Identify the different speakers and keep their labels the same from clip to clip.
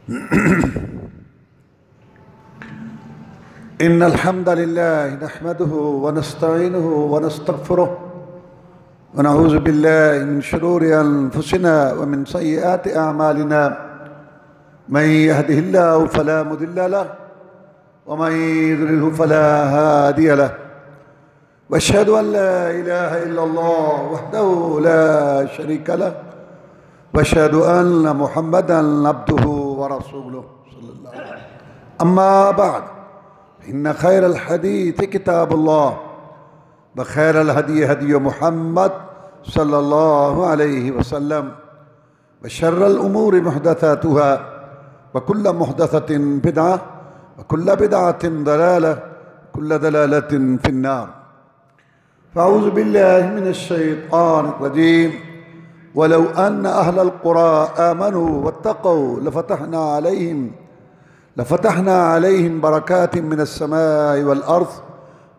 Speaker 1: إن الحمد لله نحمده ونستعينه ونستغفره ونعوذ بالله من شرور أنفسنا ومن سيئات أعمالنا من يهده الله فلا مضل له ومن يضلله فلا هادي له وأشهد أن لا إله إلا الله وحده لا شريك له وأشهد أن محمدًا عبده ورسوله صلى الله عليه وسلم. أما بعد إن خير الحديث كتاب الله وخير الهدي هدي محمد صلى الله عليه وسلم وشر الأمور محدثاتها وكل محدثة بدعة وكل بدعة ضلالة وكل ضلالة في النار. فأعوذ بالله من الشيطان الرجيم. ولو أن أهل القرى آمنوا واتقوا لفتحنا عليهم بركات من السماء والأرض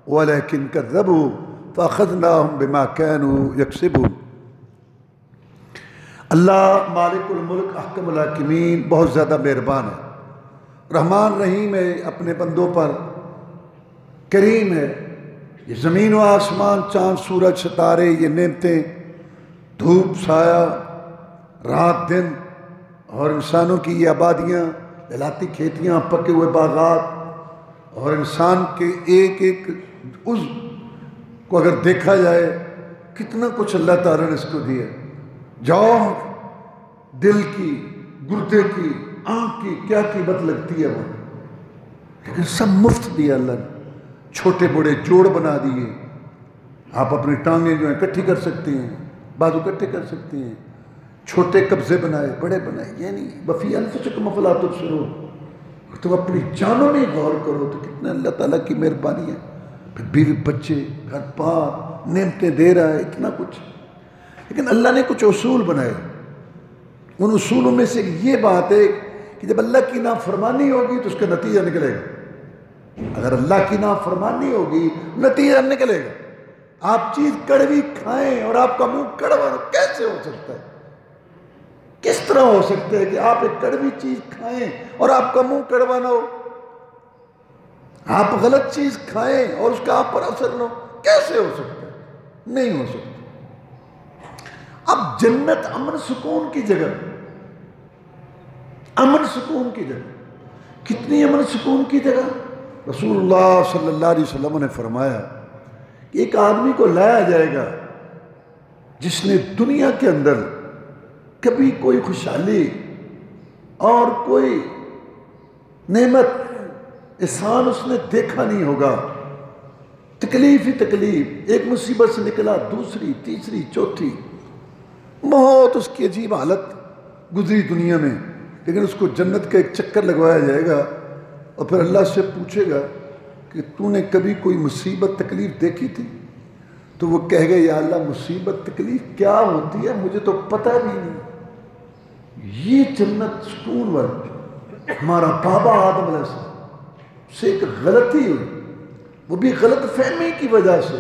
Speaker 1: ولكن كذبوا فأخذناهم بما كانوا يكسبون. اللہ مالک الملک احکم الحاکمین بہت زیادہ مہربان ہے، رحمان رحیم ہے، اپنے بندوں پر کریم ہے۔ یہ زمین و آسمان، چاند سورج ستارے، یہ نعمتیں، دھوپ سایہ، رات دن، اور انسانوں کی یہ آبادیاں، لہلاتی کھیتیاں، پکے ہوئے باغات، اور انسان کے ایک ایک عضو کو اگر دیکھا جائے کتنا کچھ اللہ تعالیٰ نے اس کو دیا، جاؤ دل کی، گردے کی، آنکھ کی کیا قیمت لگتی ہے وہ، لیکن سب مفت دیا اللہ نے۔ چھوٹے بڑے جوڑ بنا دیے، آپ اپنی ٹانگیں جو ہیں کٹھی کر سکتے ہیں، بازو کٹھے کر سکتے ہیں، چھوٹے قبضے بنائے، بڑے بنائے، یعنی وفی انفسکم افلا تبصرون۔ تم اپنی جانوں میں غور کرو تو کتنا اللہ تعالیٰ کی مہربانی ہے۔ پھر بیوی بچے، گھر بار، نعمتیں دے رہا ہے، اتنا کچھ، لیکن اللہ نے کچھ اصول بنائے۔ ان اصولوں میں سے یہ بات ہے کہ جب اللہ کی نافرمانی ہوگی تو اس کا نتیجہ نکلے گا۔ اگر اللہ کی نافرمانی ہوگی نتیجہ نکلے گا۔ آپ چیز کڑوی کھائیں اور آپ کا منہ کڑوا، کیسے ہو سکتا ہے؟ کس طرح ہو سکتا ہے کہ آپ ایک کڑوی چیز کھائیں اور آپ کا منہ کڑوا نہ ہو؟ آپ غلط چیز کھائیں اور اس کا آپ پر اثر نہ ہو، کیسے ہو سکتا ہے؟ نہیں ہو سکتا۔ اب جنت امن سکون کی جگہ، امن سکون کی جگہ، کتنی امن سکون کی جگہ؟ رسول اللہ صلی اللہ علیہ وسلم نے فرمایا کہ ایک آدمی کو لایا جائے گا جس نے دنیا کے اندر کبھی کوئی خوشحالی اور کوئی نعمت احسان اس نے دیکھا نہیں ہوگا، تکلیف ہی تکلیف، ایک مصیبت سے نکلا، دوسری، تیسری، چوتھی، بہت اس کی عجیب حالت گزری دنیا میں، لیکن اس کو جنت کا ایک چکر لگوایا جائے گا اور پھر اللہ سے پوچھے گا کہ تو نے کبھی کوئی مصیبت تکلیف دیکھی تھی؟ تو وہ کہے گا یا اللہ مصیبت تکلیف کیا ہوتی ہے مجھے تو پتہ بھی نہیں۔ یہ جنت سکون والی، ہمارا بابا آدم علیہ السلام سے ایک غلطی ہوئی، وہ بھی غلط فہمی کی وجہ سے،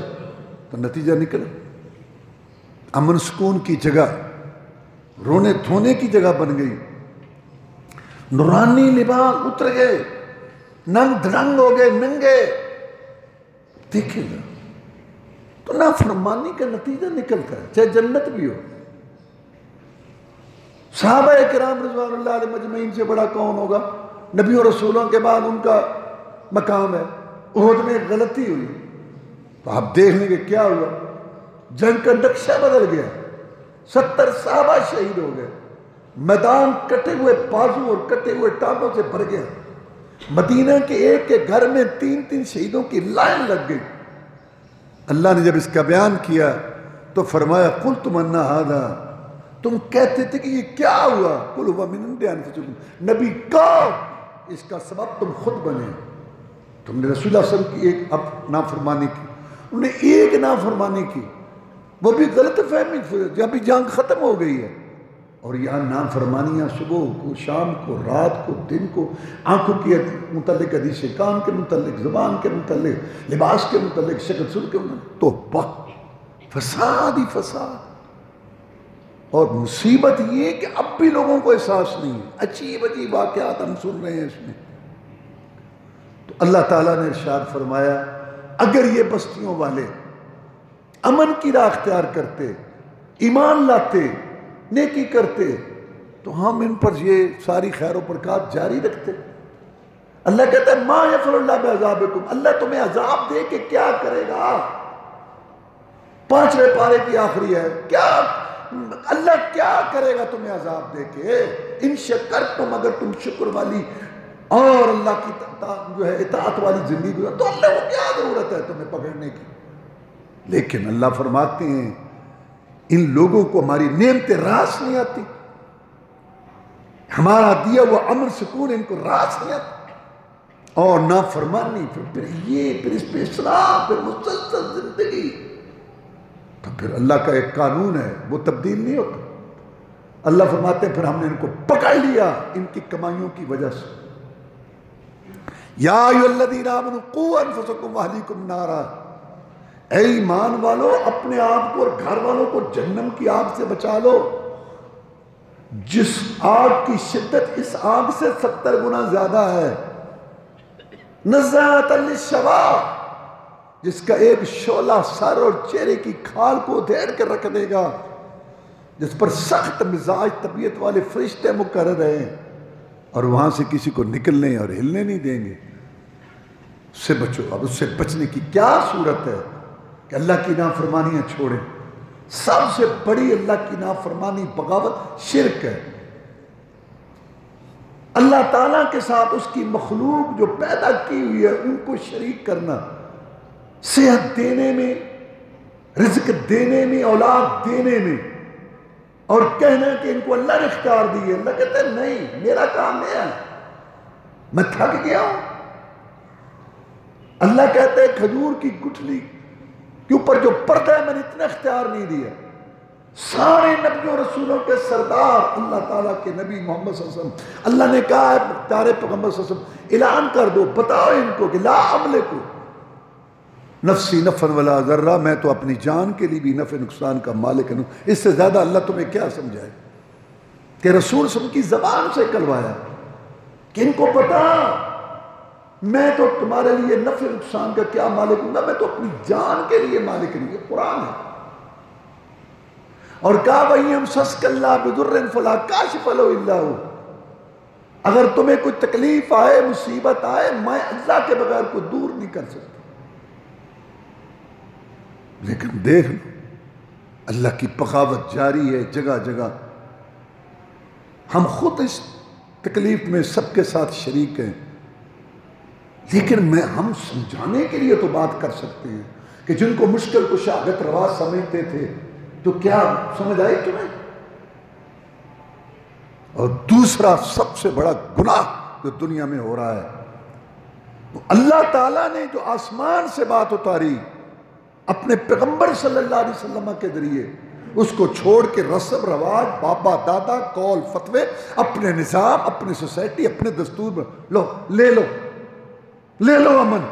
Speaker 1: تو نتیجہ نکلا امن سکون کی جگہ رونے دھونے کی جگہ بن گئی، نورانی لباس اتر گئے، ننگ دھڑنگ ہو گئے، ننگے۔ دیکھے گا تو نافرمانی کا نتیجہ نکلتا ہے، چاہے جنت بھی ہو۔ صحابہ کرام رضوان اللہ علیہ مجمعین سے بڑا کون ہوگا؟ نبی و رسولوں کے بعد ان کا مقام ہے۔ احد میں غلطی ہوئی تو آپ دیکھ لیں کہ کیا ہوا، جنگ کا نقشہ بدل گیا، 70 صحابہ شہید ہو گئے، میدان کٹے ہوئے بازو اور کٹے ہوئے ٹانگوں سے بھر گیا، مدینہ کے ایک کے گھر میں 3 شہیدوں کی لائن لگ گئی۔ اللہ نے جب اس کا بیان کیا تو فرمایا قُلْتُمْ أَنَّ هَذَا، تم کہتے تھے کہ یہ کیا ہوا، قُلْ هُوَ مِنْ عِنْدِ أَنفُسِكُمْ، نبی کہو اس کا سبب تم خود بنے۔ تم نے رسول اللہ صلی اللہ علیہ وسلم کی ایک اب نافرمانی کی، انہوں نے ایک نافرمانی کی، وہ بھی غلط فہمی، جب بھی جنگ ختم ہو گئی ہے، اور یہاں نافرمانیاں صبح کو، شام کو، رات کو، دن کو، آنکھوں کے متعلق حدیث، کان کے متعلق، زبان کے متعلق، لباس کے متعلق، شکل صورت کے متعلق، تو فساد ہی فساد۔ اور مصیبت یہ کہ اب بھی لوگوں کو احساس نہیں ہے، عجیب عجیب واقعات ہم سن رہے ہیں اس میں۔ تو اللہ تعالیٰ نے ارشاد فرمایا اگر یہ بستیوں والے امن کی راہ اختیار کرتے، ایمان لاتے، نیکی کرتے، تو ہم ان پر یہ ساری خیر و برکات جاری رکھتے۔ اللہ کہتا ہے ما یفعل اللہ بعذابکم، اللہ تمہیں عذاب دے کے کیا کرے گا؟ 5ویں پارے کی آخری ہے، کیا اللہ کیا کرے گا تمہیں عذاب دے کے؟ ان شکرتم، اگر تم شکر والی اور اللہ کی جو ہے اطاعت والی زندگی گزار تو اللہ کو کیا ضرورت ہے تمہیں پکڑنے کی؟ لیکن اللہ فرماتے ہیں ان لوگوں کو ہماری نعمتیں راس نہیں آتی، ہمارا دیا وہ امن سکون ان کو راس نہیں آتی، اور نافرمانی پھر اس پہ اصلاح، پھر مسلسل زندگی، تو پھر اللہ کا ایک قانون ہے وہ تبدیل نہیں ہوتا۔ اللہ فرماتے ہیں پھر ہم نے ان کو پکڑ لیا ان کی کمائیوں کی وجہ سے۔ یا ایھا الذین آمنوا قوا انفسکم واہلیکم نارا، اے ایمان والو اپنے آپ کو اور گھر والوں کو جہنم کی آگ سے بچا لو، جس آگ کی شدت اس آگ سے 70 گنا زیادہ ہے، نزاعۃ للشوا، جس کا ایک شعلہ سر اور چہرے کی کھال کو ادھیڑ کر رکھ دے گا، جس پر سخت مزاج طبیعت والے فرشتے مقرر ہیں، اور وہاں سے کسی کو نکلنے اور ہلنے نہیں دیں گے۔ اس سے بچو۔ اب اس سے بچنے کی کیا صورت ہے کہ اللہ کی نافرمانیاں چھوڑیں؟ سب سے بڑی اللہ کی نافرمانی بغاوت شرک ہے۔ اللہ تعالیٰ کے ساتھ اس کی مخلوق جو پیدا کی ہوئی ہے ان کو شریک کرنا، صحت دینے میں، رزق دینے میں، اولاد دینے میں، اور کہنا کہ ان کو اللہ نے اختیار دی ہے۔ اللہ کہتا ہے نہیں، میرا کام نہیں ہے، میں تھک گیا ہوں۔ اللہ کہتا ہے کھجور کی گٹھلی کے اوپر جو پردہ ہے میں نے اتنا اختیار نہیں دیا۔ سارے نبیوں رسولوں کے سردار اللہ تعالیٰ کے نبی محمد صلی اللہ علیہ وسلم، اللہ نے کہا ہے پیارے پیغمبر صلی اللہ علیہ وسلم اعلان کر دو، بتاؤ ان کو کہ لا املک نفسی نفعا ولا ضرا، میں تو اپنی جان کے لیے بھی نفع نقصان کا مالک ہوں۔ اس سے زیادہ اللہ تمہیں کیا سمجھائے کہ رسول صلی اللہ علیہ وسلم کی زبان سے کلوایا کہ ان کو پتا میں تو تمہارے لیے نفع نقصان کا کیا مالک ہوں گا، میں تو اپنی جان کے لیے مالک نہیں۔ یہ قرآن ہے۔ اور کہا وَإِن يَمْسَسْكَ اللَّهُ بِضُرٍّ فَلَا كَاشِفَ لَهُ إِلَّا هُوَ، اگر تمہیں کوئی تکلیف آئے، مصیبت آئے، میں اللہ کے بغیر کو دور نہیں کر سکتا۔ لیکن دیکھ لو اللہ کی بغاوت جاری ہے جگہ جگہ۔ ہم خود اس تکلیف میں سب کے ساتھ شریک ہیں، لیکن ہم سمجھانے کے لیے تو بات کر سکتے ہیں کہ جن کو مشکل کشا روا سمجھتے تھے تو کیا سمجھ آئی تمہیں؟ اور دوسرا سب سے بڑا گناہ جو دنیا میں ہو رہا ہے، تو اللہ تعالیٰ نے جو آسمان سے بات اتاری اپنے پیغمبر صلی اللہ علیہ وسلم کے ذریعے، اس کو چھوڑ کے رسم رواج، بابا دادا، قول فتوے، اپنے نظام، اپنے سوسائٹی، اپنے دستور میں لے لو امن۔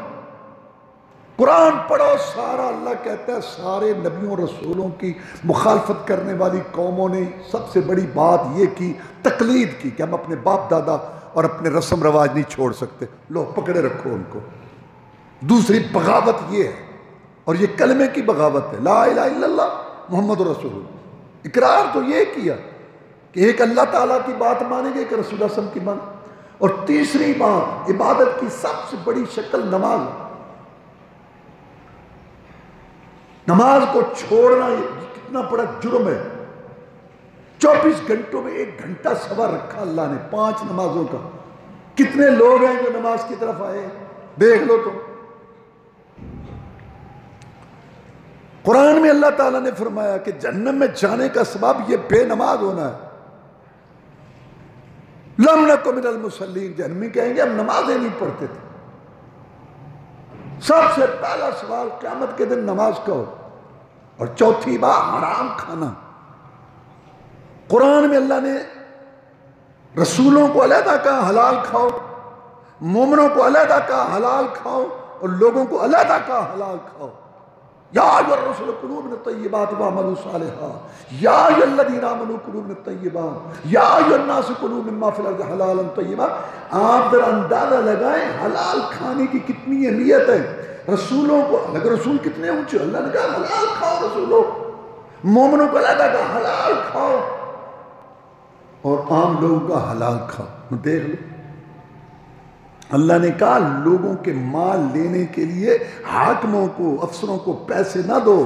Speaker 1: قرآن پڑھو، سارا اللہ کہتا ہے سارے نبیوں رسولوں کی مخالفت کرنے والی قوموں نے سب سے بڑی بات یہ کی، تقلید کی، کہ ہم اپنے باپ دادا اور اپنے رسم رواج نہیں چھوڑ سکتے، لو پکڑے رکھو ان کو۔ دوسری بغاوت یہ ہے، اور یہ کلمے کی بغاوت ہے، لا الہ الا اللہ محمد رسول اللہ۔ اقرار تو یہ کیا کہ ایک اللہ تعالیٰ کی بات مانیں گے، ایک رسول اللہ صلی اللہ علیہ وسلم کی مان۔ اور تیسری بات، عبادت کی سب سے بڑی شکل نماز۔ نماز کو چھوڑنا یہ کتنا بڑا جرم ہے۔ 24 گھنٹوں میں 1 گھنٹہ سوا رکھا اللہ نے 5 نمازوں کا۔ کتنے لوگ ہیں جو نماز کی طرف آئے؟ دیکھ لو تو قرآن میں اللہ تعالیٰ نے فرمایا کہ جہنم میں جانے کا سبب یہ بے نماز ہونا ہے۔ لم نکن من المصلین، جہنمی کہیں گے ہم نمازیں نہیں پڑھتے تھے۔ سب سے پہلا سوال قیامت کے دن نماز کا ہو، اور چوتھی بات حرام کھانا۔ قرآن میں اللہ نے رسولوں کو علیحدہ کہا حلال کھاؤ، مومنوں کو علیحدہ کہا حلال کھاؤ، اور لوگوں کو علیحدہ کہا حلال کھاؤ۔ یا ایھا الرسل کلوا من الطیبات واعملوا صالحا یا ایھا الذین آمنوا کلوا من الطیبات یا ایھا الناس کلوا مما فی الارض حلالا طیبا۔ آپ ذرا اندازہ لگائیں حلال کھانے کی کتنی اہمیت ہے۔ رسولوں کو اگر رسول کتنے اونچے، اللہ نے کہا حلال کھاؤ رسولوں، مومنوں کو اللہ نے کہا حلال کھاؤ، اور عام لوگوں کا حلال کھاؤ۔ دیکھ لو اللہ نے کہا لوگوں کے مال لینے کے لیے حاکموں کو، افسروں کو پیسے نہ دو،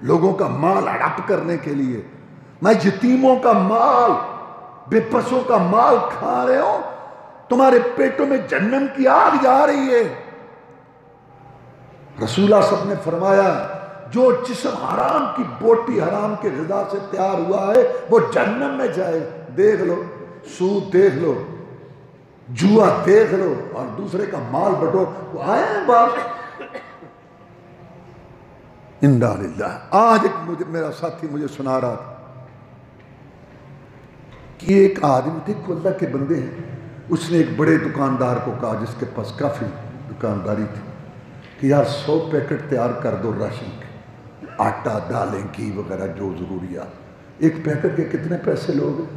Speaker 1: لوگوں کا مال ہڑپ کرنے کے لیے۔ میں یتیموں کا مال، بے بسوں کا مال کھا رہے ہو، تمہارے پیٹوں میں جہنم کی آگ جا رہی ہے۔ رسول اللہ صلی اللہ علیہ وسلم نے فرمایا جو جسم حرام کی بوٹی، حرام کے غذا سے تیار ہوا ہے وہ جہنم میں جائے۔ دیکھ لو، سود دیکھ لو، جوا دیکھ لو، اور دوسرے کا مال بٹو، وہ آئے ہیں بات۔ انا للہ۔ آج ایک میرا ساتھی مجھے سنا رہا تھا کہ ایک آدمی، دیکھو اللہ کے بندے ہیں، اس نے ایک بڑے دکاندار کو کہا جس کے پاس کافی دکانداری تھی کہ یار 100 پیکٹ تیار کر دو راشن کے، آٹا، دالیں، گھی وغیرہ جو ضروریات۔ ایک پیکٹ کے کتنے پیسے لوگ ہیں؟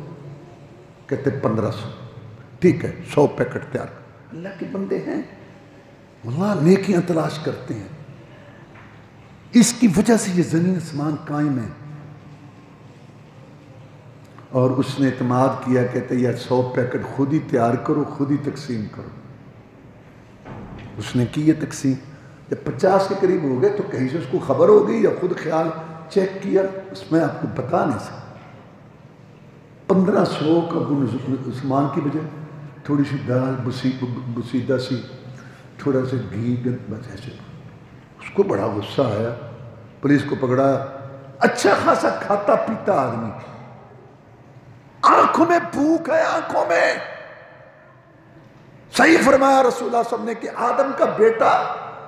Speaker 1: کہتے 1500۔ ٹھیک ہے 100 پیکٹ تیار۔ اللہ کے بندے ہیں، اللہ نیکیاں تلاش کرتے ہیں، اس کی وجہ سے یہ زمین آسمان قائم ہے۔ اور اس نے اعتماد کیا، کہتے یہ 100 پیکٹ خود ہی تیار کرو، خود ہی تقسیم کرو۔ اس نے کی یہ تقسیم، جب 50 کے قریب ہو گئے تو کہیں سے اس کو خبر ہو گئی یا خود خیال چیک کیا، اس میں آپ کو بتا نہیں سکتا۔ 1500 کا عثمان کی بجائے تھوڑی سی دال، بسیدہ سی، تھوڑا سا گھی، بس ایسے۔ اس کو بڑا غصہ آیا، پولیس کو پکڑایا۔ اچھا خاصا کھاتا پیتا آدمی، آنکھوں میں بھوک ہے، آنکھوں میں۔ صحیح فرمایا رسول اللہ صلی اللہ علیہ وسلم نے کہ آدم کا بیٹا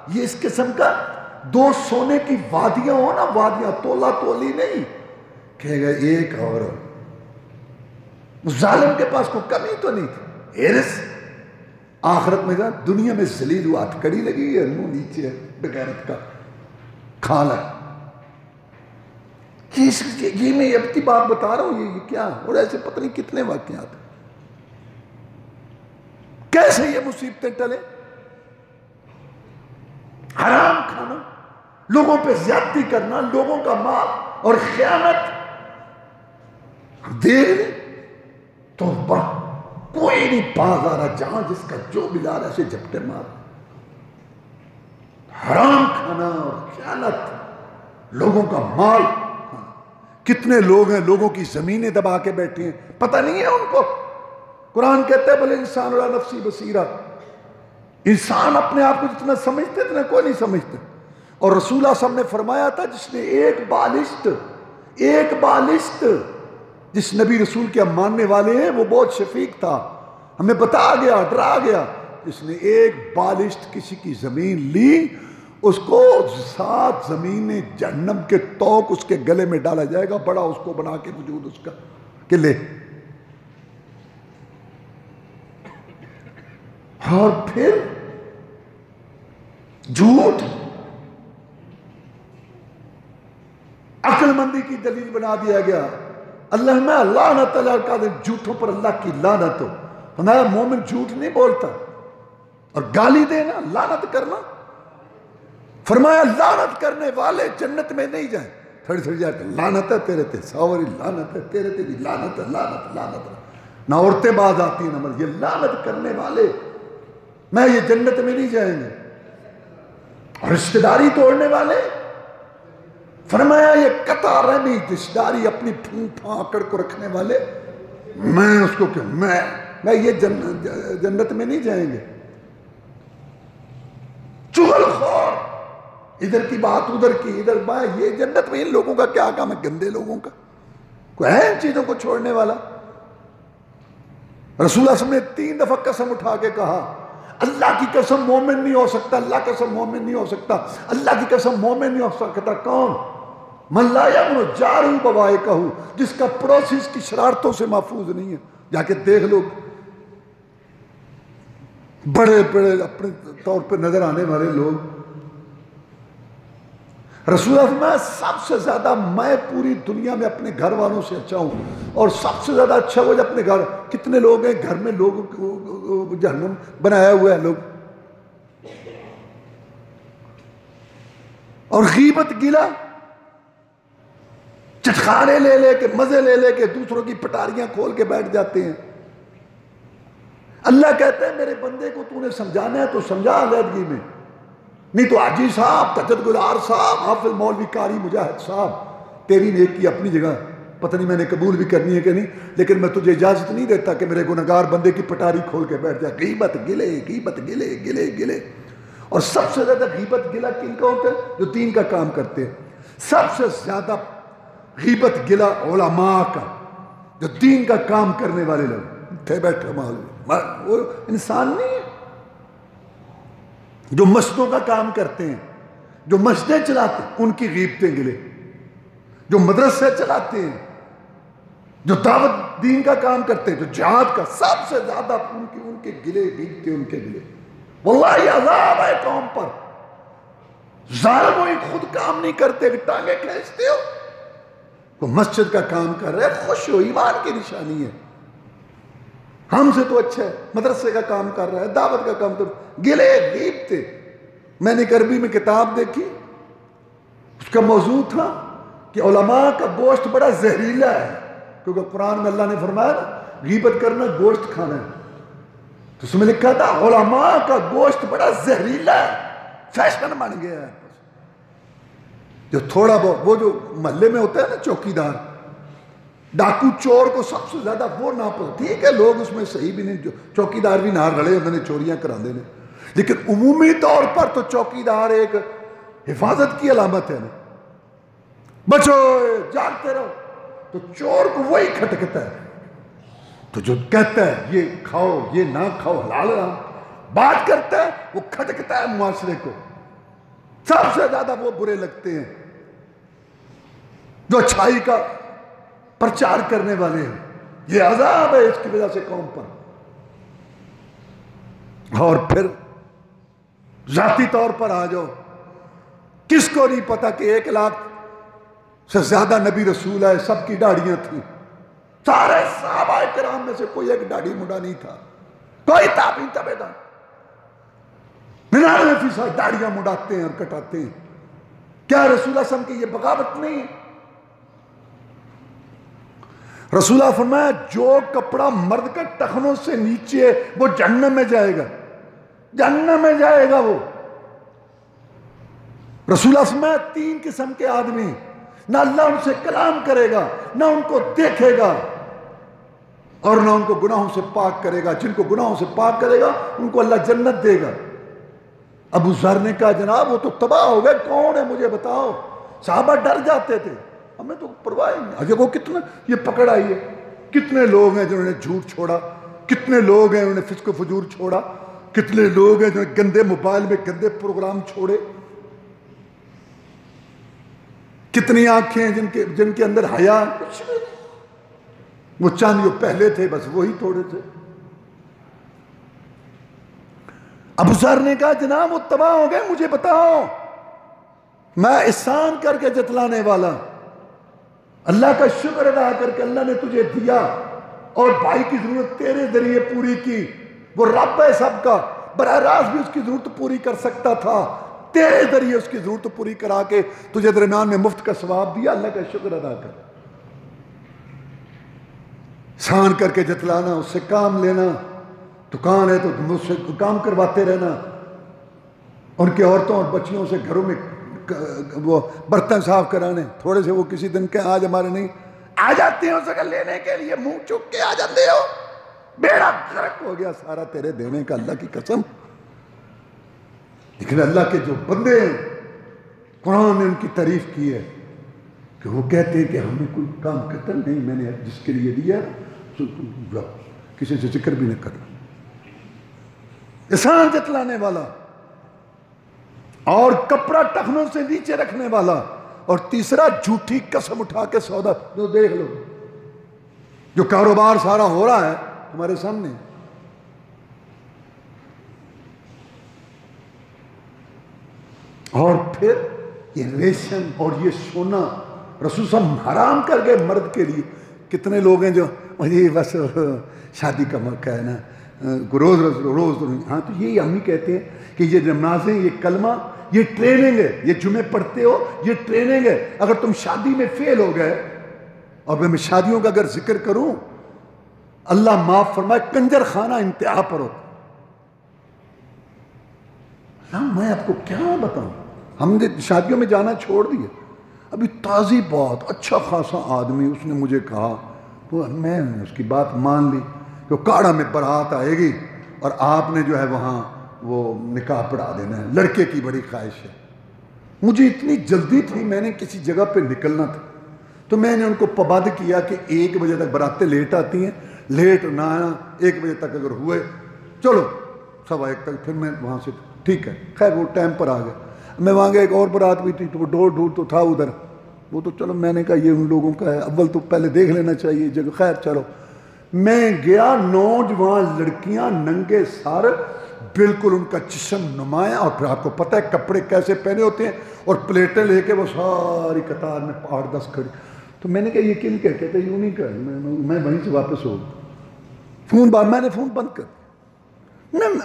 Speaker 1: یہ اس قسم کا 2 سونے کی وادیاں ہو نا، وادیاں تولا تولی نہیں، کہے گا ایک اور۔ ظالم کے پاس کوئی کمی تو نہیں تھی، ہرس۔ آخرت میں کہا دنیا میں ذلیل ہوا، ہتھکڑی لگی ہے، منہ نیچے ہے، بغیرت کا کھانا۔ یہ میں اب کی بات بتا رہا ہوں، یہ کیا، اور ایسے پتہ نہیں کتنے واقعات ہیں۔ کیسے یہ مصیبتیں ٹلے؟ حرام کھانا، لوگوں پہ زیادتی کرنا، لوگوں کا مال اور خیانت۔ دیر تو کوئی نہیں باز آ رہا، جہاں جس کا جو ملا رہا ایسے جھپٹے مار۔ حرام کھانا اور خیانت، لوگوں کا مال کھانا۔ کتنے لوگ ہیں لوگوں کی زمینیں دبا کے بیٹھے ہیں، پتہ نہیں ہے ان کو۔ قرآن کہتا ہے بلے انسان علی نفسی بصیرہ، انسان اپنے آپ کو جتنا سمجھتے اتنا کوئی نہیں سمجھتے۔ اور رسول اللہ صلی اللہ علیہ وسلم نے فرمایا تھا جس نے ایک بالشت جس نبی رسول کے ہم ماننے والے ہیں وہ بہت شفیق تھا، ہمیں بتا گیا، ڈرا گیا، جس نے ایک بالشت کسی کی زمین لی اس کو 7 زمینیں جہنم کے توق اس کے گلے میں ڈالا جائے گا، بڑا اس کو بنا کے وجود اس کا کہ لے۔ اور پھر جھوٹ عقل مندی کی دلیل بنا دیا گیا۔ اللہ میں لعنت کا جھوٹوں پر اللہ کی لعنت ہو۔ ہمارا مومن جھوٹ نہیں بولتا، اور گالی دینا، لعنت کرنا، فرمایا لعنت کرنے والے جنت میں نہیں جائیں۔ تھوڑی تھوڑی جاتے لعنت ہے تیرے تے، ساوری لعنت ہے تیرے تے، لعنت ہے، لعنت لعنت۔ نہ عورتیں باز آتی ہیں نہ مرد، یہ لعنت کرنے والے میں یہ جنت میں نہیں جائیں گے۔ اور رشتہ داری توڑنے والے، فرمایا یہ قطع رحمی، رشتہ داری اپنی پھوپھا آکڑ کو رکھنے والے، میں اس کو کہ میں یہ جنت میں نہیں جائیں گے۔ چغل خور، ادھر کی بات ادھر کی، ادھر بات، یہ جنت میں ان لوگوں کا کیا کام ہے، گندے لوگوں کا، کوئی ہے ان چیزوں کو چھوڑنے والا؟ رسول اللہ صلی اللہ علیہ وسلم نے 3 دفعہ قسم اٹھا کے کہا اللہ کی قسم مومن نہیں ہو سکتا، اللہ کی قسم مومن نہیں ہو سکتا، اللہ کی قسم مومن نہیں ہو سکتا۔ کون؟ من لا یامن جارہ بوائقہ، جس کا پڑوسی اس کی شرارتوں سے محفوظ نہیں ہے۔ جا کے دیکھ لو بڑے بڑے اپنے طور پہ نظر آنے والے لوگ رسول اللہ فرمایا سب سے زیادہ میں پوری دنیا میں اپنے گھر والوں سے اچھا ہوں، اور سب سے زیادہ اچھا وہ جو اپنے گھر، کتنے لوگ ہیں گھر میں لوگوں کو جہنم بنایا ہوا ہے لوگ، اور غیبت گلا، چٹخانے لے لے کے مزے لے لے کے دوسروں کی پٹاریاں کھول کے بیٹھ جاتے ہیں۔ اللہ کہتے ہیں میرے بندے کو تو نے سمجھانا ہے تو سمجھا علیحدگی میں، نہیں تو حاجی صاحب، تجد گزار صاحب، حافظ مولوی قاری مجاہد صاحب، تیری نیکی اپنی جگہ، پتہ نہیں میں نے قبول بھی کرنی ہے کہ نہیں، لیکن میں تجھے اجازت نہیں دیتا کہ میرے گنہگار بندے کی پٹاری کھول کے بیٹھ جائے۔ غیبت گلے، غیبت گلے گلے گلے۔ اور سب سے زیادہ غیبت گلا کن کا ہوتا ہے؟ جو دین کا کام کرتے ہیں۔ سب سے زیادہ غیبت گلا علماء کا، جو دین کا کام کرنے والے لوگ تھے بیٹھے معلوم، وہ انسان نہیں ہے۔ جو مسجدوں کا کام کرتے ہیں، جو مسجدیں چلاتے ہیں، ان کی غیبتیں گلے، جو مدرسے چلاتے ہیں، جو دعوت دین کا کام کرتے ہیں، جو جہاد کا، سب سے زیادہ ان کے گلے غیبتیں ان کے گلے۔ واللہ عذاب ہے قوم پر، ظالموں ہی خود کام نہیں کرتے کہ ٹانگیں کھینچتے ہو، وہ مسجد کا کام کر رہے، خوش ہو، ایمان کی نشانی ہے، ہم سے تو اچھا ہے، مدرسے کا کام کر رہا ہے، دعوت کا کام کر رہا ہے، گلے غیبتیں۔ میں نے ایک عربی میں کتاب دیکھی، اس کا موضوع تھا کہ علماء کا گوشت بڑا زہریلا ہے، کیونکہ قرآن میں اللہ نے فرمایا نا غیبت کرنا گوشت کھانا ہے، تو اس میں لکھا تھا علماء کا گوشت بڑا زہریلا ہے، فیشن بن گیا ہے۔ جو تھوڑا بہت، وہ جو محلے میں ہوتا ہے نا چوکیدار، ڈاکو چور کو سب سے زیادہ وہ ناپسند، ٹھیک ہے لوگ اس میں صحیح بھی نہیں، جو چوکیدار بھی نار رڑے انہوں نے چوریاں کرا دینے، لیکن عمومی طور پر تو چوکیدار ایک حفاظت کی علامت ہے نا، بچو جاگتے رہو، تو چور کو وہی کھٹکتا ہے، تو جو کہتا ہے یہ کھاؤ یہ نہ کھاؤ حلال حرام بات کرتا ہے، وہ کھٹکتا ہے معاشرے کو، سب سے زیادہ وہ برے لگتے ہیں جو اچھائی کا پرچار کرنے والے ہیں۔ یہ عذاب ہے اس کی وجہ سے قوم پر۔ اور پھر ذاتی طور پر آ جاؤ، کس کو نہیں پتا کہ 1,00,000 سے زیادہ نبی رسول ہے، سب کی داڑھیاں تھیں، سارے صحابہ کرام میں سے کوئی ایک داڑھی مڈا نہیں تھا، کوئی تابعین تابع دار 99% داڑھیاں مڈاتے ہیں اور کٹاتے ہیں۔ کیا رسول اللہ صلی اللہ علیہ وسلم کی یہ بغاوت نہیں ہے؟ رسول اللہ فرمایا جو کپڑا مرد کا ٹخنوں سے نیچے ہے وہ جہنم میں جائے گا، جہنم میں جائے گا وہ۔ رسول اللہ فرمایا 3 قسم کے آدمی، نہ اللہ ان سے کلام کرے گا، نہ ان کو دیکھے گا، اور نہ ان کو گناہوں سے پاک کرے گا۔ جن کو گناہوں سے پاک کرے گا ان کو اللہ جنت دے گا۔ ابو ذر نے کہا جناب وہ تو تباہ ہو گئے، کون ہے مجھے بتاؤ؟ صحابہ ڈر جاتے تھے، ہمیں تو پرواہ نہیں۔ اجے وہ کتنا یہ پکڑ آئی ہے، کتنے لوگ ہیں جنہوں نے جھوٹ چھوڑا، کتنے لوگ ہیں جنہوں نے فسق و فجور چھوڑا، کتنے لوگ ہیں جنہوں نے گندے موبائل میں گندے پروگرام چھوڑے، کتنی آنکھیں ہیں جن کے اندر حیا کچھ بھی نہیں، وہ چند جو پہلے تھے بس وہی تھوڑے تھے۔ ابو ذر نے کہا جناب وہ تباہ ہو گئے، مجھے بتاؤ، میں احسان کر کے جتلانے والا، اللہ کا شکر ادا کر کے اللہ نے تجھے دیا اور بھائی کی ضرورت تیرے ذریعے پوری کی، وہ رب ہے سب کا، براہ راست بھی اس کی ضرورت پوری کر سکتا تھا، تیرے ذریعے اس کی ضرورت پوری کرا کے تجھے درمیان میں مفت کا ثواب دیا، اللہ کا شکر ادا کر۔ احسان کر کے جتلانا، اس سے کام لینا، دکان ہے تو مجھ سے کام کرواتے رہنا، ان کے عورتوں اور بچیوں سے گھروں میں وہ برتن صاف کرانے، تھوڑے سے وہ کسی دن کے آج ہمارے نہیں آ جاتے ہیں اس جگہ لینے کے لیے، منہ چک کے آ جاتے ہو، بیڑا غرق ہو گیا سارا تیرے دینے کا، اللہ کی قسم۔ لیکن اللہ کے جو بندے ہیں قرآن نے ان کی تعریف کی ہے کہ وہ کہتے ہیں کہ ہمیں کوئی کام کرتا نہیں، میں نے جس کے لیے دیا کسی سے ذکر بھی نہ کرنا، احسان جتلانے والا، اور کپڑا ٹخنوں سے نیچے رکھنے والا، اور تیسرا جھوٹی قسم اٹھا کے سودا۔ جو دیکھ لو جو کاروبار سارا ہو رہا ہے تمہارے سامنے، اور پھر یہ ریشم اور یہ سونا رسول صلی اللہ علیہ وسلم حرام کر گئے مرد کے لیے. کتنے لوگ ہیں جو مجھے بس شادی کا موقع ہے نا روز روز. ہاں تو یہی ہم ہی کہتے ہیں کہ یہ نمازیں، یہ کلمہ، یہ ٹریننگ ہے. یہ جمعے پڑھتے ہو، یہ ٹریننگ ہے. اگر تم شادی میں فیل ہو گئے، اور میں شادیوں کا اگر ذکر کروں، اللہ معاف فرمائے، کنجر خانہ انتہا پر ہو. میں آپ کو کیا بتاؤں، ہم نے شادیوں میں جانا چھوڑ دیا. ابھی تازی بات، اچھا خاصا آدمی، اس نے مجھے کہا تو میں نے اس کی بات مان لی کہ کاڑا میں بارات آئے گی اور آپ نے جو ہے وہاں وہ نکاح پڑھا دینا ہے. لڑکے کی بڑی خواہش ہے. مجھے اتنی جلدی تھی، میں نے کسی جگہ پہ نکلنا تھا، تو میں نے ان کو پابند کیا کہ 1 بجے تک براتیں لیٹ آتی ہیں، لیٹ نہ آنا. 1 بجے تک اگر ہوئے چلو 1:15 تک، پھر میں وہاں سے ٹھیک ہے. خیر وہ ٹائم پر آ گیا. میں وہاں گیا، ایک اور برات بھی تھی تو وہ ڈور تو تھا ادھر. وہ تو چلو میں نے کہا یہ ان لوگوں کا ہے، اول تو پہلے دیکھ لینا چاہیے جگہ. خیر چلو میں گیا، نوجوان لڑکیاں ننگے سر، بالکل ان کا جسم نمایاں. اور پھر آپ کو پتہ ہے کپڑے کیسے پہنے ہوتے ہیں، اور پلیٹیں لے کے وہ ساری قطار میں 8-10 کھڑی. تو میں نے کہا یہ کن کہتے ہیں؟ یوں نہیں کہا. میں وہیں سے واپس ہو گیا. میں نے فون بند کر دیا.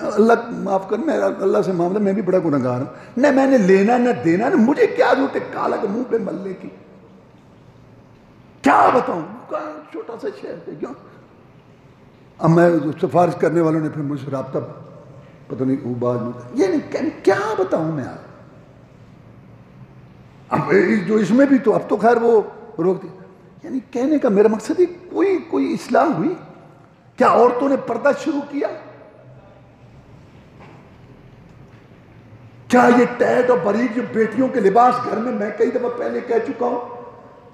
Speaker 1: اللہ معاف کر، میں اللہ سے معاملہ، میں بھی بڑا گنہگار ہوں. نہ میں نے لینا نہ دینا، نہ مجھے کیا ضرورت ہے کالا کے منہ پہ ملنے کی. کیا بتاؤں، چھوٹا سا شہر ہے کیوں. اب میں سفارش کرنے والوں نے پھر مجھ سے رابطہ پتہ نہیں وہ بات نہیں، یہ نہیں کیا بتاؤں میں. اب جو اس میں بھی تو اب تو خیر وہ روک دی. یعنی کہنے کا میرا مقصد ہے کوئی اصلاح ہوئی کیا؟ عورتوں نے پردہ شروع کیا؟ کیا یہ ٹیٹ اور باریک جو بیٹیوں کے لباس گھر میں کئی دفعہ پہلے کہہ چکا ہوں،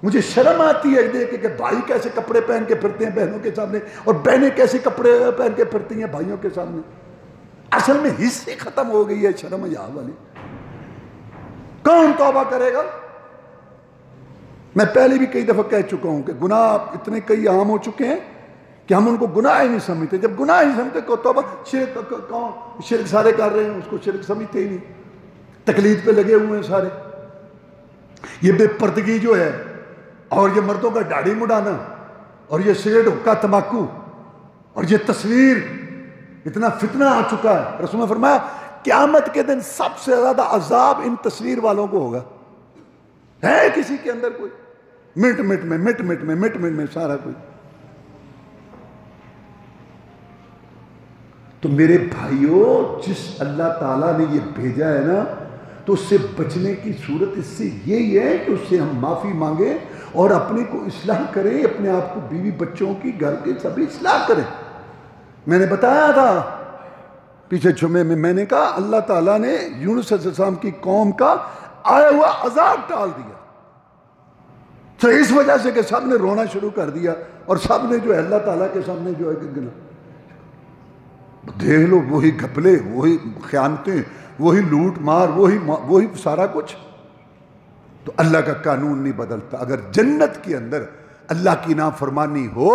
Speaker 1: مجھے شرم آتی ہے دیکھ کے کہ بھائی کیسے کپڑے پہن کے پھرتے ہیں بہنوں کے سامنے، اور بہنیں کیسے کپڑے پہن کے پھرتی ہیں بھائیوں کے سامنے. اصل میں حصے ختم ہو گئی ہے شرم حیا والی. کون توبہ کرے گا؟ میں پہلے بھی کئی دفعہ کہہ چکا ہوں کہ گناہ اتنے کئی عام ہو چکے ہیں کہ ہم ان کو گناہ ہی نہیں سمجھتے. جب گناہ ہی سمجھتے کو توبہ، شرک سارے کر رہے ہیں، اس کو شرک سمجھتے ہی نہیں، تقلید پہ لگے ہوئے ہیں سارے. یہ بے پردگی جو ہے، اور یہ مردوں کا داڑھی مڈانا، اور یہ سگریٹ حقہ تمباکو، اور یہ تصویر، اتنا فتنہ آ چکا ہے. رسول نے فرمایا قیامت کے دن سب سے زیادہ عذاب ان تصویر والوں کو ہوگا. ہے کسی کے اندر کوئی؟ مٹ میں سارا کوئی. تو میرے بھائیوں، جس اللہ تعالیٰ نے یہ بھیجا ہے نا، تو اس سے بچنے کی صورت اس سے یہی ہے کہ اس سے ہم معافی مانگیں اور اپنے کو اصلاح کریں، اپنے آپ کو، بیوی بچوں کی، گھر کے سبھی اصلاح کریں. میں نے بتایا تھا پیچھے جمعے میں نے کہا اللہ تعالیٰ نے یونس علیہ السلام کی قوم کا آیا ہوا عذاب ٹال دیا. تو اس وجہ سے کہ سب نے رونا شروع کر دیا، اور سب نے جو ہے اللہ تعالیٰ کے سامنے جو ہے گنا. دیکھ لو وہی گھپلے، وہی خیانتیں، وہی لوٹ مار، وہی سارا کچھ. تو اللہ کا قانون نہیں بدلتا. اگر جنت کے اندر اللہ کی نافرمانی ہو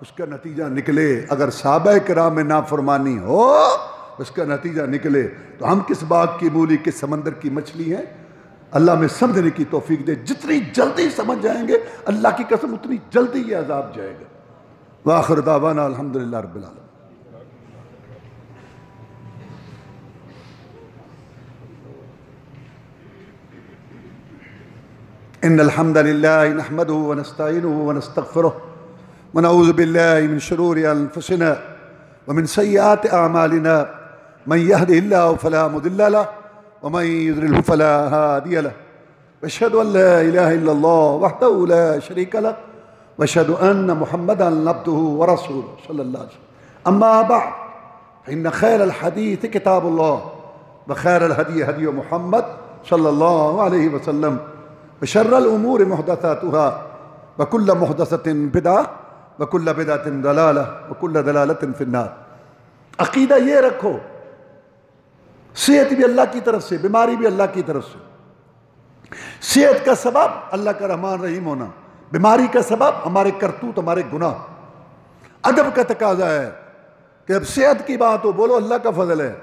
Speaker 1: اس کا نتیجہ نکلے، اگر صحابہ کرام میں نافرمانی ہو اس کا نتیجہ نکلے، تو ہم کس باغ کی مولی، کس سمندر کی مچھلی ہیں. اللہ میں سمجھنے کی توفیق دے. جتنی جلدی سمجھ جائیں گے اللہ کی قسم اتنی جلدی یہ عذاب جائے گا. وآخر دعوانا الحمدللہ رب العالمین. ان الحمد لله نحمده ونستعينه ونستغفره ونعوذ بالله من شرور انفسنا ومن سيئات اعمالنا، من يهده الله فلا مضل له ومن يضلل فلا هادي له. واشهد ان لا اله الا الله وحده لا شريك له واشهد ان محمدا عبده ورسوله صلى الله عليه وسلم. اما بعد فان خير الحديث كتاب الله وخير الهدي هدي محمد صلى الله عليه وسلم وشر الامور محدثاتها وكل محدثة بدعة وكل بدعة ضلالة وكل ضلالة في النار. عقیدہ یہ رکھو، صحت بھی اللہ کی طرف سے، بیماری بھی اللہ کی طرف سے. صحت کا سبب اللہ کا رحمان رحیم ہونا، بیماری کا سبب ہمارے کرتوت، ہمارے گناہ. ادب کا تقاضا ہے کہ اب صحت کی بات ہو بولو اللہ کا فضل ہے،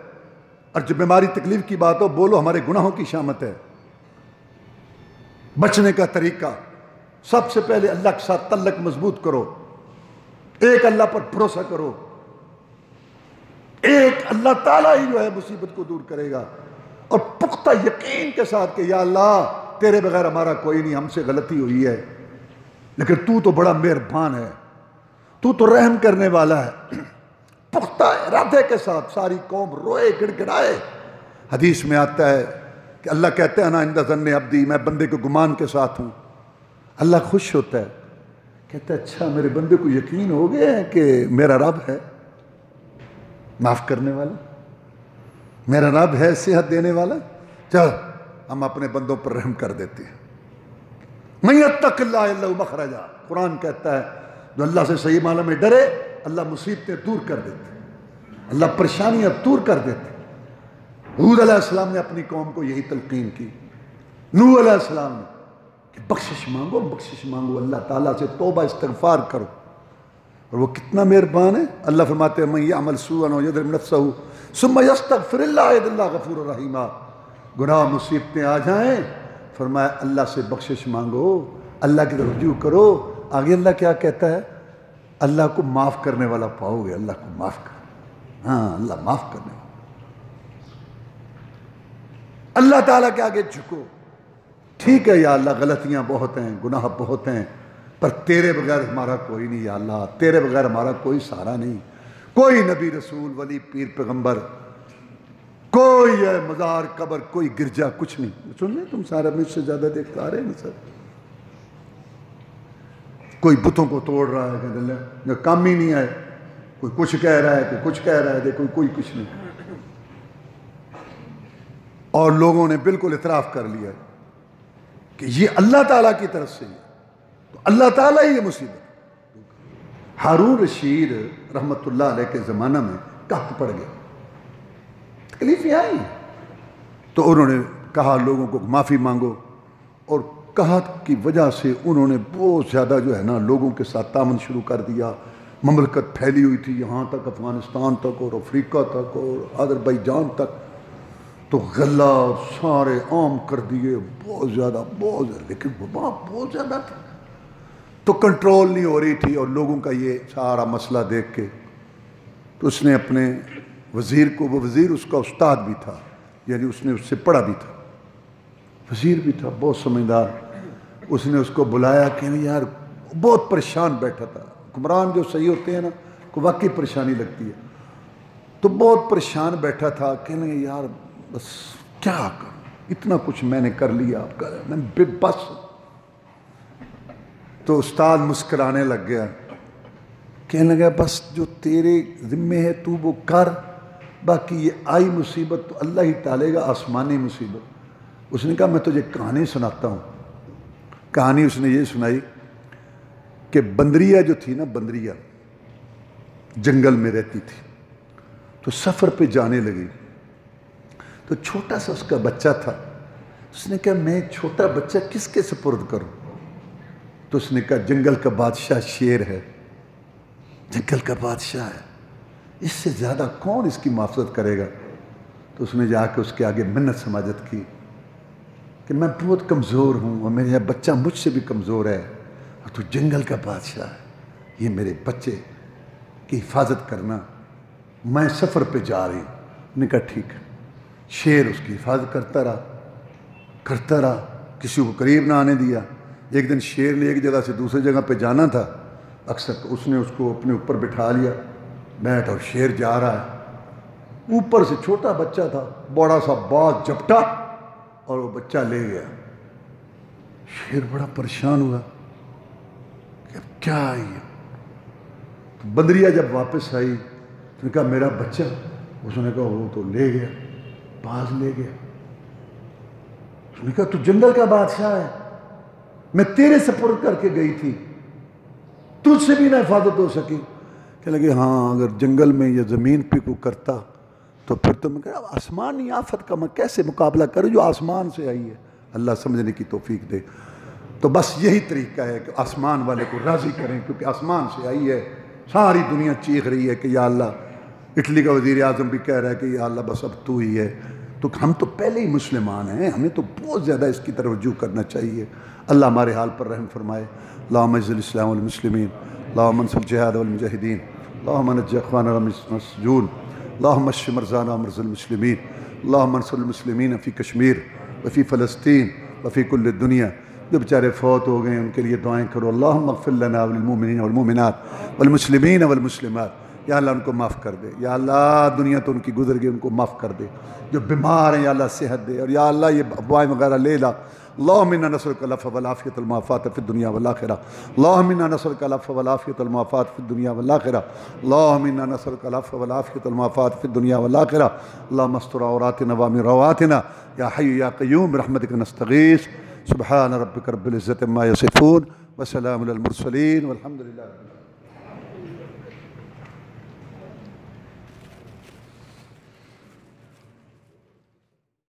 Speaker 1: اور جب بیماری تکلیف کی بات ہو بولو ہمارے گناہوں کی شامت ہے. بچنے کا طریقہ، سب سے پہلے اللہ کے ساتھ تعلق مضبوط کرو، ایک اللہ پر بھروسہ کرو، ایک اللہ تعالیٰ ہی جو ہے مصیبت کو دور کرے گا، اور پختہ یقین کے ساتھ کہ یا اللہ تیرے بغیر ہمارا کوئی نہیں، ہم سے غلطی ہوئی ہے لیکن تو تو بڑا مہربان ہے، تو تو رحم کرنے والا ہے۔ پختہ ارادے کے ساتھ ساری قوم روئے گڑ گڑائے۔ حدیث میں آتا ہے کہ اللہ کہتے ہیں انا عند ظن عبدی، میں بندے کے گمان کے ساتھ ہوں۔ اللہ خوش ہوتا ہے، کہتا ہے اچھا میرے بندے کو یقین ہو گیا ہے کہ میرا رب ہے معاف کرنے والا، میرا رب ہے صحت دینے والا، چل ہم اپنے بندوں پر رحم کر دیتے ہیں۔ من یتق اللہ یجعل لہ مخرجا، قرآن کہتا ہے جو اللہ سے صحیح معنی میں ڈرے اللہ مصیبتیں دور کر دیتے، اللہ پریشانیاں دور کر دیتے۔ ہود علیہ السلام نے اپنی قوم کو یہی تلقین کی، نوح علیہ السلام نے کہ بخشش مانگو اللہ تعالیٰ سے، توبہ استغفار کرو، اور وہ کتنا مہربان ہے۔ اللہ فرماتے ہیں من یعمل سوءا او یظلم نفسہ ثم یستغفر اللہ یجد اللہ غفور رحیم، گناہ مصیبتیں آ جائیں فرمایا اللہ سے بخشش مانگو، اللہ کی طرف رجوع کرو۔ آگے اللہ کیا کہتا ہے؟ اللہ کو معاف کرنے والا پاؤ گے، اللہ کو معاف کر، ہاں اللہ معاف کرنے والا۔ اللہ تعالیٰ کے آگے جھکو، ٹھیک ہے یا اللہ غلطیاں بہت ہیں، گناہ بہت ہیں، پر تیرے بغیر ہمارا کوئی نہیں یا اللہ، تیرے بغیر ہمارا کوئی سہارا نہیں، کوئی نبی رسول ولی پیر پیغمبر، کوئی ہے مزار قبر، کوئی گرجا، کچھ نہیں۔ سن لیں تم سارے مجھ سے زیادہ دیکھتے آ رہے ہیں نا سر، کوئی بتوں کو توڑ رہا ہے کہ اللہ کام ہی نہیں آئے، کوئی کچھ کہہ رہا ہے، کوئی کچھ کہہ رہا ہے، دیکھو کوئی کچھ نہیں، اور لوگوں نے بالکل اعتراف کر لیا کہ یہ اللہ تعالیٰ کی طرف سے ہے، تو اللہ تعالیٰ ہی یہ مصیبت۔ ہارون رشید رحمت اللہ علیہ کے زمانہ میں قحط پڑ گیا، تکلیفیں آئی، تو انہوں نے کہا لوگوں کو معافی مانگو، اور قحط کی وجہ سے انہوں نے بہت زیادہ جو ہے نا لوگوں کے ساتھ تعاون شروع کر دیا۔ مملکت پھیلی ہوئی تھی یہاں تک، افغانستان تک اور افریقہ تک اور آذربائیجان تک، تو غلہ سارے عام کر دیے، بہت زیادہ، لیکن وبا بہت زیادہ تھا تو کنٹرول نہیں ہو رہی تھی، اور لوگوں کا یہ سارا مسئلہ دیکھ کے تو اس نے اپنے وزیر کو، وہ وزیر اس کا استاد بھی تھا، یعنی اس نے اس سے پڑھا بھی تھا، وزیر بھی تھا بہت سمجھدار، اس نے اس کو بلایا کہ یار بہت پریشان بیٹھا تھا، حکمران جو صحیح ہوتے ہیں نا کو واقعی پریشانی لگتی ہے، تو بہت پریشان بیٹھا تھا، کہنے لگے یار بس کیا کروں، اتنا کچھ میں نے کر لیا، آپ کا میں بے بس۔ تو استاد مسکرانے لگ گیا، کہنے لگا بس جو تیرے ذمے ہے تو وہ کر، باقی یہ آئی مصیبت تو اللہ ہی ٹالے گا، آسمانی مصیبت۔ اس نے کہا میں تجھے کہانی سناتا ہوں۔ کہانی اس نے یہ سنائی کہ بندریہ جو تھی نا، بندریہ جنگل میں رہتی تھی، تو سفر پہ جانے لگی، تو چھوٹا سا اس کا بچہ تھا، اس نے کہا میں چھوٹا بچہ کس کے سپرد کروں؟ تو اس نے کہا جنگل کا بادشاہ شیر ہے، جنگل کا بادشاہ ہے، اس سے زیادہ کون اس کی محافظت کرے گا؟ تو اس نے جا کے اس کے آگے منت سماجت کی کہ میں بہت کمزور ہوں اور میرا بچہ مجھ سے بھی کمزور ہے، اور تو جنگل کا بادشاہ ہے، یہ میرے بچے کی حفاظت کرنا، میں سفر پہ جا رہی ہوں۔ نے کہا ٹھیک ہے۔ شیر اس کی حفاظت کرتا رہا، کسی کو قریب نہ آنے دیا۔ ایک دن شیر نے ایک جگہ سے دوسری جگہ پہ جانا تھا، اکثر اس نے اس کو اپنے اوپر بٹھا لیا، بیٹھ، اور شیر جا رہا ہے، اوپر سے چھوٹا بچہ تھا، بڑا سا باز جھپٹا اور وہ بچہ لے گیا۔ شیر بڑا پریشان ہوا کہ اب کیا آئی ہے؟ بندریہ جب واپس آئی اس نے کہا میرا بچہ، اس نے کہا وہ تو لے گیا، باز لے گیا۔ اس نے کہا تو جنگل کا بادشاہ ہے، میں تیرے سپرد کر کے گئی تھی، تجھ سے بھی نہ حفاظت ہو سکی؟ کہنے لگے ہاں اگر جنگل میں یا زمین پہ کو کرتا تو پھر تو میں کہا آسمانی آفت کا میں کیسے مقابلہ کروں جو آسمان سے آئی ہے؟ اللہ سمجھنے کی توفیق دے۔ تو بس یہی طریقہ ہے کہ آسمان والے کو راضی کریں، کیونکہ آسمان سے آئی ہے، ساری دنیا چیخ رہی ہے کہ یا اللہ، اٹلی کا وزیر اعظم بھی کہہ رہا ہے کہ یا اللہ بس اب تو ہی ہے، تو ہم تو پہلے ہی مسلمان ہیں، ہمیں تو بہت زیادہ اس کی طرف رجوع کرنا چاہیے۔ اللہ ہمارے حال پر رحم فرمائے۔ اللہم اعز الاسلام والمسلمین، اللہم انصر الجہاد والمجاہدین، اللہم نجی اخواننا المسجون، اللہم اشف مرضانا ومرضى المسلمین، اللہم انصر المسلمین فی کشمیر وفی فلسطین وفی کل الدنیا۔ جو بیچارے فوت ہو گئے ان کے لیے دعائیں کرو۔ اللہم اغفر لنا وللمؤمنین والمؤمنات والمسلمین والمسلمات۔ یا اللہ ان کو معاف کر دے، یا اللہ دنیا تو ان کی گزر گئی، ان کو معاف کر دے۔ جو بیمار ہیں یا اللہ صحت دے، اور یا اللہ یہ افواہیں وغیرہ لے لا۔ اللہم انا نسألک العفو والعافیۃ والمعافاۃ فی الدنیا والآخرہ، اللہم انا نسألک العفو والعافیۃ والمعافاۃ فی الدنیا والآخرہ، اللہم انا نسألک العفو والعافیۃ والمعافاۃ فی الدنیا والآخرہ، اللہم استر عوراتنا وامن رواتنا یا حی یا قیوم برحمتک نستغیث۔ سبحان ربک رب العزۃ عما یصفون وسلام علی المرسلین والحمد للہ۔